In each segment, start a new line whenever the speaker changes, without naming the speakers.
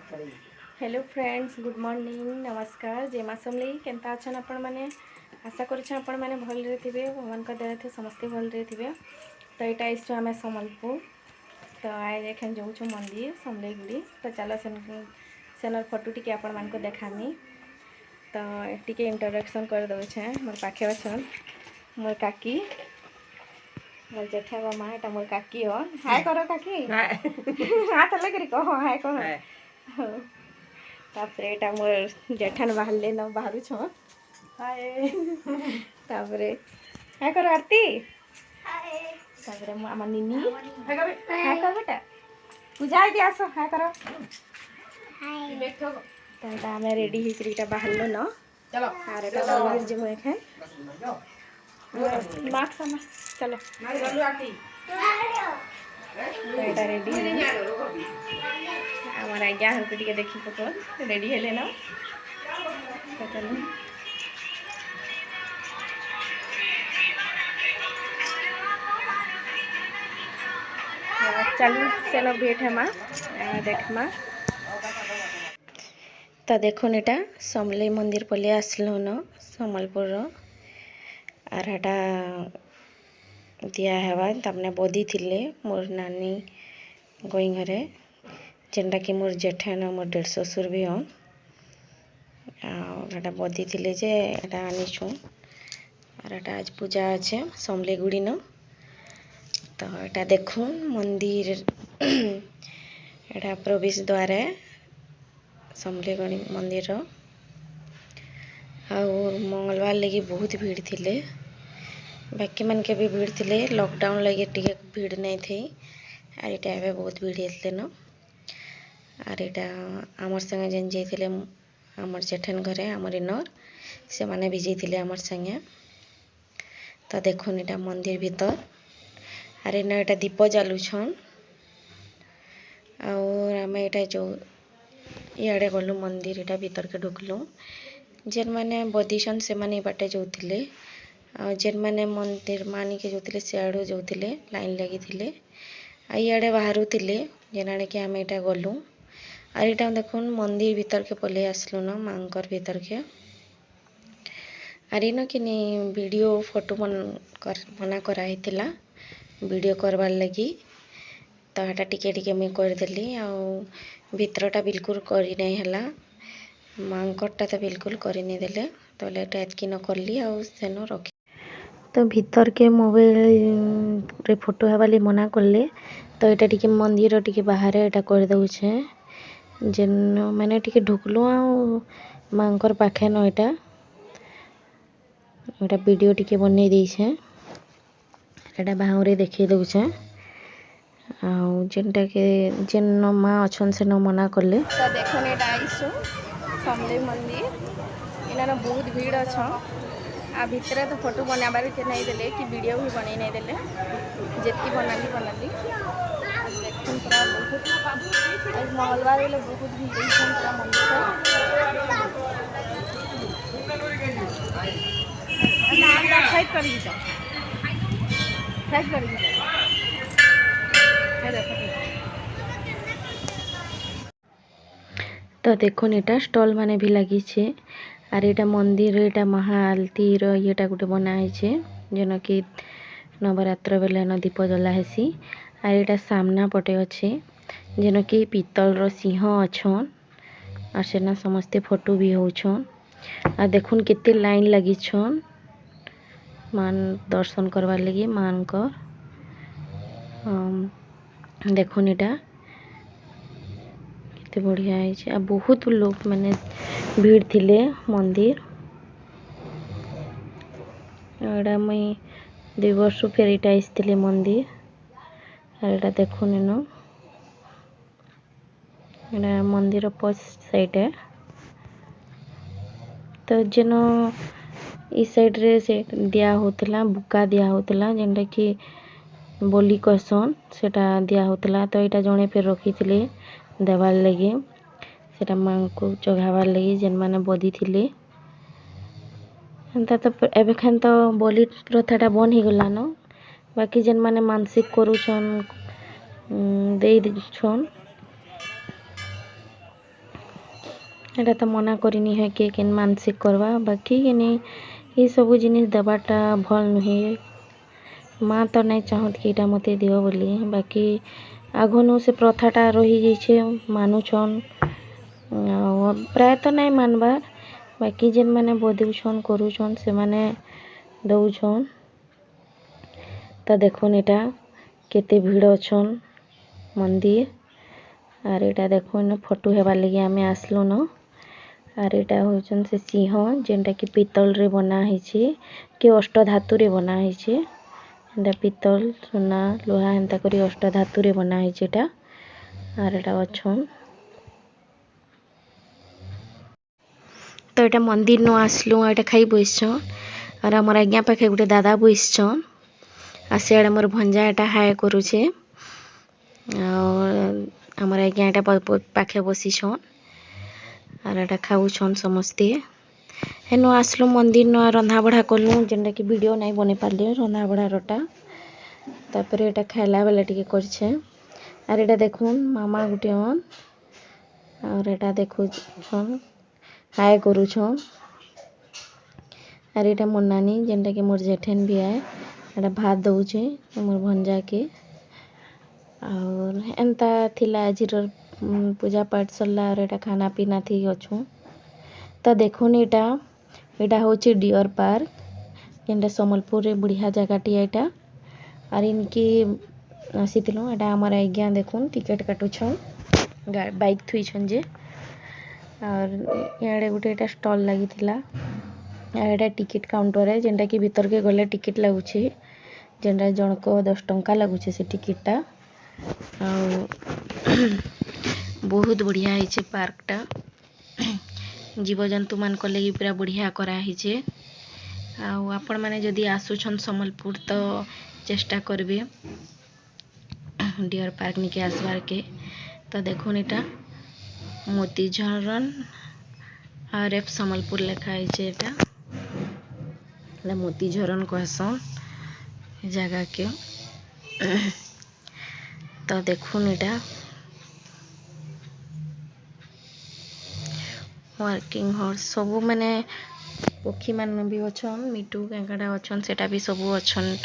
Hello friends, good morning, नमस्कार। जय माँ समलेई। केनता अछन आपण माने? आशा करुछे आपण माने भल रे थिबे। भगवान का दया थे समस्ते भल रे थिबे। तो एटा आइसु आमे समलपुर। तो आए एखन जाऊछु मंदिर समलेई गुड़ी। तो चलो सेनर फोटो टिके आपण मान को देखामी। तो टिके इंट्रोडक्शन कर दउ छे। मोर पाखे अछन मोर काकी, मोर जेठा माँ, एटा मोर काकी हो। हाय करो काकी। हाथ लगे कहो हाय कहो। तापर एटा मोर जेठान बाहरले न बाहरु छ। हाय। तापरे हाय करो आरती। हाय। तापरे हम निनी हाय कर बेटा। पूजा आदि आसो हाय करो। हाय बैठो। ताटा हमें रेडी ही करीटा बाहरलो न। चलो अरे तो मंदिर जे मोए खे मार्क्स sama चलो मारी गलु आरती। तो एटा रेडी है हमारा आज्ञा हमको टिके देखी पको रेडी हेले न। तो चलो चलो सेनो भेट है माँ देख माँ। तो देखो एटा समलेई मंदिर पले आसलो न समलपुर आर हेटा दिया हेवा तमने बोदी थिले मोर नानी गोई घरे जेनटा कि मोर जेठान मोर डेढ़ ससुर भी हन आटा बोदी थिले जे एटा आनीछु और एटा आज पूजा अच्छे समलेई गुड़ी न। तो एटा देखो मंदिर एटा प्रवेश द्वार है समलेई गुड़ी मंदिर और मंगलवार लगी बहुत भीड़ थिले बाकी मन के भी भीड़ थिले लॉकडाउन लगे टिके भीड़ नहीं थी और एटा एबे बहुत भीड़ हेतले न। और एटा आमर संगे जेन जेथिले आमर जेठन घरे आमर इनर से माने भी जेथिले आमर संगे। तो देखो एटा मंदिर भीतर और इन एटा दीप जालुछन और आमे एटा जो इयाडे गलु मंदिर एटा भीतर के ढुकलु जेन माने बदीसन से माने बाटे जोथिले जेन माने मंदिर मानी के जोथिले सियाडो जोथिले लाइन लगी थिले इयाडे बाहरु थिले जेनाडे के आमे एटा गलु और एटा देखुन मंदिर भीतर के पले आसलु न मांकर भीतर के और इन कि वीडियो फोटो मना करा हितिला वीडियो करवार लगी। तो एटा टिके टिके मुई कर देली आ भीतरटा बिल्कुल करी नहीं हला मांकरटा तो बिल्कुल करी नहीं देले तो एटा एतकी न करली आ सेनो रखी। तो भीतर के मोबाइल रे फोटो हेबाली मना करले तो एटा टिके मंदिर टिके बाहर एटा कर दउछे जेन माने टिके ढुकलो आ मांकर पाखे न एटा एटा वीडियो टिके बनै दैछे एटा बाहुरे देखि दउछे आ जेनटा के जेन माँ अछन से न मना करले। तो देखो एटा आइसु समलेई मंदिर इना न बहुत भीड़ अछन आ भितरे तो फोटो बनाबार के नहीं देले कि वीडियो भी बनै नहीं देले जेतकी बनाली देखुन पूरा बहुत आज मंगलवार बेले बहुत भीड़ रही पूरा मंदिर तो देखो एटा स्टॉल माने भी लगी छे और एटा मंदिर एटा महाआलती येटा गोटे बनाई छे जेन कि नवरात्र बेले न दीप जला हेसी और एटा सामना पटे अच्छे जेन कि पीतल रो सिंह अछन और सेना समस्ते फोटो भी होछन आ देखुन केते लाइन लगी छन मान दर्शन करवार लगी मान को देखुन एटा केते बढ़िया है बहुत लोग माने भीड़ थिले मंदिर एटा मुई 2 वर्ष फेर एटा आइसथिले मंदिर और एटा देखुन एनो एटा मंदिर पश्च साइड है। तो जेन ई साइड रे से दिया होतला बुका दिया होतला जेनटा कि बोली कहसन सेटा दिया होतला तो एटा जणे फेर रखी थिले देवार लगी सेटा मां को चघावार लगी जेन माने बदी थिले एंता तो एबे खान तो बलि प्रथाटा बन ही गला न बाकी जेन माने मानसिक करूछन दे छन एटा तो मना करनी है कि केन मानसिक करवा बाकी किनी ये सब जिनिस देवाटा भल नुहे माँ तो नहीं चाहत कि इटा मते दियो बोली बाकी आगनु से प्रथाटा रही जाइए मानुछन प्राय तो नहीं मानबार बाकी जेन मैंने बदुछन करुछन से माने दौछन तो देखुन इटा केते भीड़ अच्छन मंदिर आर इटा देखुन फोटो हेबार लगी आमे आसलु न आर इटा होचन से सिंह जेनटा कि पितल रे बना हिचे कि अष्ट धातु रे बना हिचे एंटा पितल सोना लोहा एंता करी अष्ट धातु रे बना हिचे एटा आर इटा अच्छन तो एटा मंदिर नु आसलु एटा खाई बसछन और हमर आज्ञा पाखे गुटे दादा बसछन आ सियाड़े मोर भंजा एटा हाय करूछे और हमर आज्ञा एटा पाखे बसिछन और एटा खाउछन समस्ते हेनु आसलु मंदिर नु रंधा बढ़ा कलु जेनटा कि वीडियो नहीं बने पारले रंधा बढ़ा रोटा तापर एटा खाइला बेला टिके करछे और एटा देखुन मामा गुटे हन और एटा देखुछन हाय करूछन और एटा मोर नानी जेनटा कि मोर जेठेन भी है एटा भात दउछे मोर भंजा के और एंता थिला आजिर पूजा पाठ सरला और एटा खाना पीना थी अच्छु तो देखुन एटा होचे डियर पार्क जेनटा सम्बलपुर रे बढ़िया जगहटी एटा और इनकी आसीथिलु एटा हमर आज्ञा देखुन टिकट काटुछन बाइक थुइछन जे और याडे गुटे एटा स्टॉल लागि थिला एटा टिकट काउंटर है जेनटा कि भीतर के गले टिकट लागुछे जेनटा जनको 10 टंका लागुछे से टिकटटा बहुत बढ़िया है पार्कटा जीवजंतु मान लगी पूरा बढ़िया करा है आपण मैंने जदि आसुछन सम्बलपुर तो चेष्टा करबे डियर पार्क निके आसबार के तो देखुन एटा मोती झरन आर एफ सम्बलपुर लिखा है मोती झरन कहसन जगह के तो देखुन एटा वर्किंग हॉर्स सब माने पक्षी मान भी अच्छन मिटू केंकड़ा अच्छन सेटा भी सब अच्छन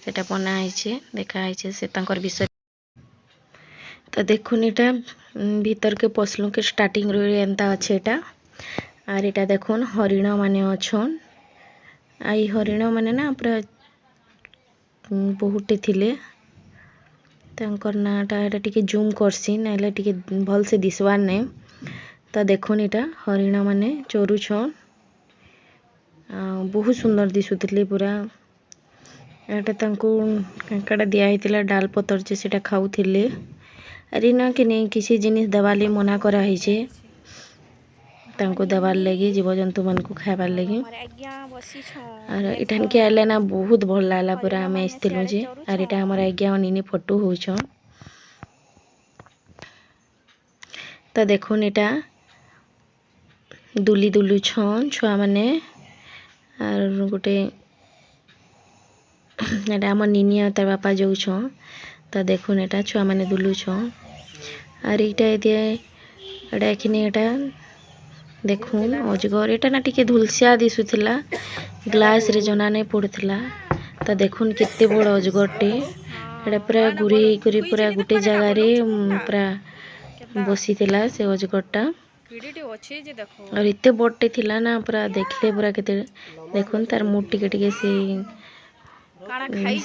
सेटा बना है देखा है से तांकर विषय तो देखुन एटा भीतर के पसलू के स्टार्टिंग रे एंता अच्छे एटा आर एटा देखुन हरिण माने अच्छन आई हरिण माने ना पूरा बहुते थिले तांकर नाटा एटा टिके जूम करसी नाले टिके भल से दिसवार नै तो देखुन एटा हरिण माने चोरुछन बहुत सुंदर दिसुथिले पूरा एटा तांको कांकड़ा दिया हितला डाल पतर जे सेटा खाउथिले अरे ना कि नहीं किसी जिनिस दवाले मना करा हिचे तांको दबार लगी जीवजंतु मन को खाइबार लगी और इठान के आले ना बहुत भल लागला पूरा हमें आइथिलु जे और एटा हमर आज्ञा निनी फोटो होछन तो देखुन एटा दुली दुलु छन छुआ माने और गोटे एटा हमर निनी तार बापा जाउ छन तो देखुन एटा छुआ माने दुलु छन और एटा एटा एखने एटा देखुन अजगर एटा ना टिके धुलसिया दिसुथिला ग्लास रे जना नहीं पड़ुथिला तो देखुन केते बड़ अजगरटे एटा पूरा घुरी करी पूरा गुटे जगह रे पूरा बसीथिला से अजगरटा और इते बड़टे थिला ना पूरा देखले पूरा केते देखुन तार मुंह टिके टिके से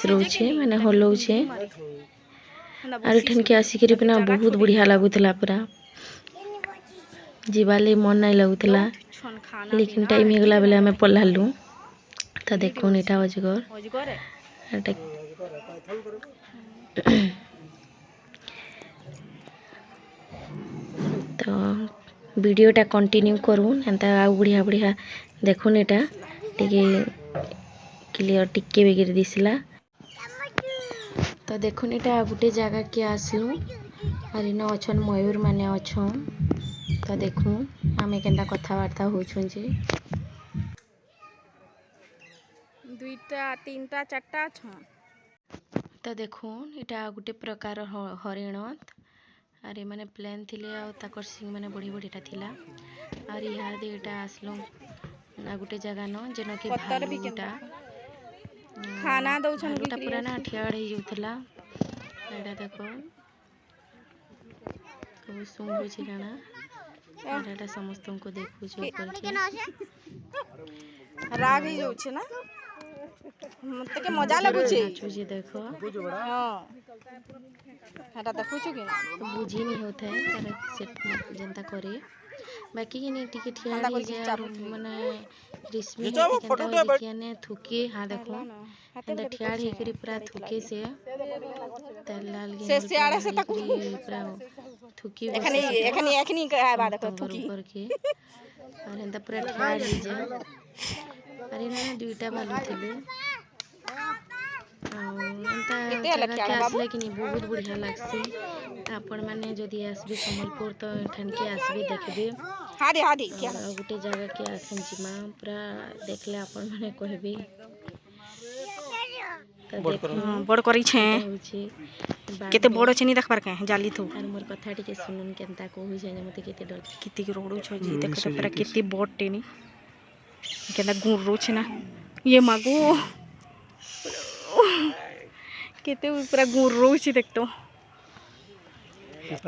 रोचे माने हलौछे और ठन के आसी करी बिना बहुत बढ़िया लागुथिला पूरा जीवाले मन नहीं लगुथिला लेकिन टाइम हो गला बेले हमें पलालु तो देखुन एटा अजगर एटा तो वीडियोटा कंटिन्यू करूँ एंता आ बढ़िया बढ़िया देखुन एटा टिके क्लियर टिके बेगिर दिसला तो देखुन एटा गुटे जगह के आसलु और इन अच्छन मयूर माने अच्छन तो देखुन आमे केनता कथाबार्ता होछन जे दुईटा तीनटा चारटा छन तो देखुन एटा गुटे प्रकार हरिण आरे माने प्लेन थिले आ ताकर सिंग माने बड़ी बड़ीटा थिला और यहाँ दे एटा आसलो आ गुटे जगह न जेन कि भालूटा
खाना दउछन
भालूटा पूरा ना ठियाड़ हे जाउथला एटा देखो तो सुंग होछि काना एटा समस्त को देखु छ ऊपर के
राग ही जाउ छै ना मते के मजा लागु छै
नाचु जे देखो
हां एटा देखु छु कि ना
बुझी नहीं होता है तार सेट जनता करे बाकी के नहीं टिके ठिया रही जे और माने रिस्मी केनता केने थुके हां देखो एंदा ठिया रही करी पूरा थुके से तेल लाल गे
से आड़े से तक
पूरा थुकी
एखनी आबा देखो थुकी
ऊपर के और एंदा पूरा ठिया रही जे अरे ना दुईटा भालू थिले कि बहुत बढ़िया लगसी आपण माने जदि आसबे संबलपुर तो ठन के आसबे देखबे
हादी
गोटे जगह के आखन जिमा पूरा देखले आपण माने कहबे
बड़ करी छे केते बड़ छे नी देखबार के जाली थो
और मोर कथा टिके सुनुन केनता कहू छे मते केते डर
किति रोडू छ जी देखो तो पूरा केते बड़ टेनी केना गुररो छे ना ये मागो केते पूरा गुररो छी देख तो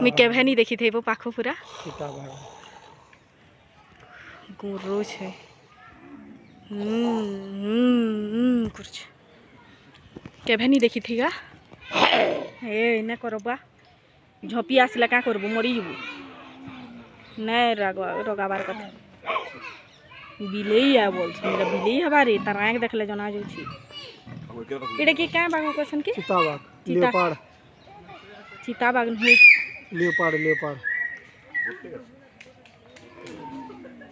मैं केभे नहीं देखी थे वो पाखो पूरा गुररो छे कुछ केभे नहीं देखी थी गा ए न करबा झपी आसला का करबो मरी जबो नै रगाबार कथा बिलेई आ बोल मेरा बिलेई हबारे तरांग देखले जना जो छी एडे के का बागो क्वेश्चन के
चिताबाग लेपर्ड
चिताबाग नहीं
लेपर्ड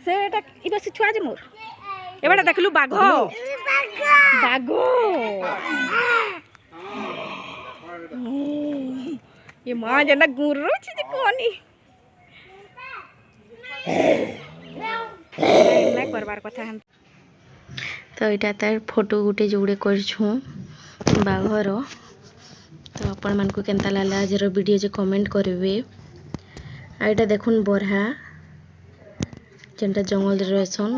से एटा ई बस छुआ जे मोर एबाडा देखलु बाघो ये मां जना गुररो छी जे कोनी मैं करबार कथा हम
तो इटा तार फोटो गुटे जोड़े करछु बाघर तो आपण मन को केनता लागला आज रो वीडियो जे कमेंट करबे आ इटा देखुन बरहा जेंटा जंगल रे रहसन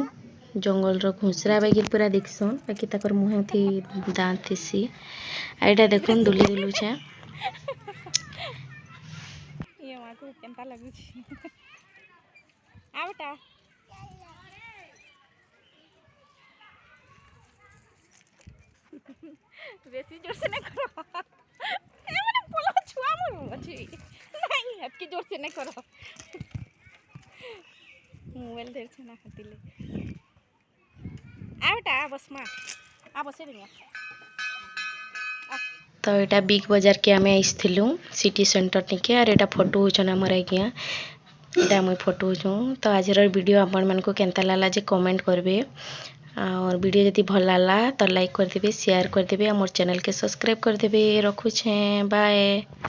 जंगल रो घुसरा बागी पूरा देखसन बाकी तकर मुहे थी दांत थीसी आ इटा देखुन दुली दुलु छे
ये मा को केनता लागु छी आ बेटा बेसी जोर से नहीं करो ए माने बोला छुआ मु अछि नहीं हटके जोर से नहीं करो मोबाइल देर से ना खातिले आ बेटा बस मा आ बसे दिया
तो एटा बिग बाजार के आमे आइसथिलु सिटी सेंटर निके और एटा फोटो होचना हमर आगिया एटा मुई फोटो होचू तो आज रो वीडियो आपण मन को केनता लागला जे कमेंट करबे और वीडियो यदि भल लागला तो लाइक कर देबे शेयर कर देबे और मोर चैनल के सब्सक्राइब कर देबे रखु छे बाय।